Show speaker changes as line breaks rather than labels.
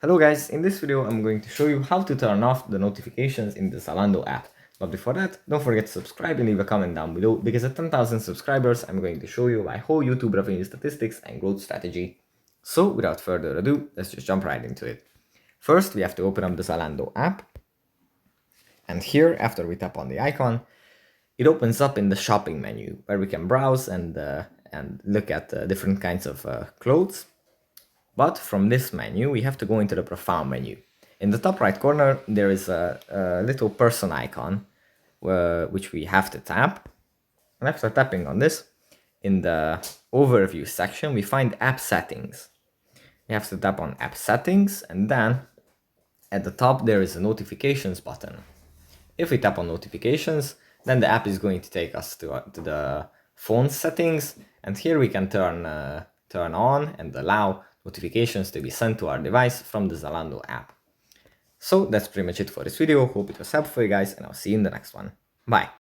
Hello guys, in this video I'm going to show you how to turn off the notifications in the Zalando app. But before that, don't forget to subscribe and leave a comment down below, because at 10,000 subscribers I'm going to show you my whole YouTube revenue statistics and growth strategy. So without further ado, let's just jump right into it. First we have to open up the Zalando app, and here after we tap on the icon, it opens up in the shopping menu where we can browse and look at different kinds of clothes. But from this menu, we have to go into the profile menu. In the top right corner, there is a little person icon, which we have to tap. And after tapping on this, in the overview section, we find app settings. We have to tap on app settings, and then at the top, there is a notifications button. If we tap on notifications, then the app is going to take us to the phone settings, and here we can turn on and allow notifications to be sent to our device from the Zalando app. So that's pretty much it for this video. Hope it was helpful for you guys, and I'll see you in the next one. Bye!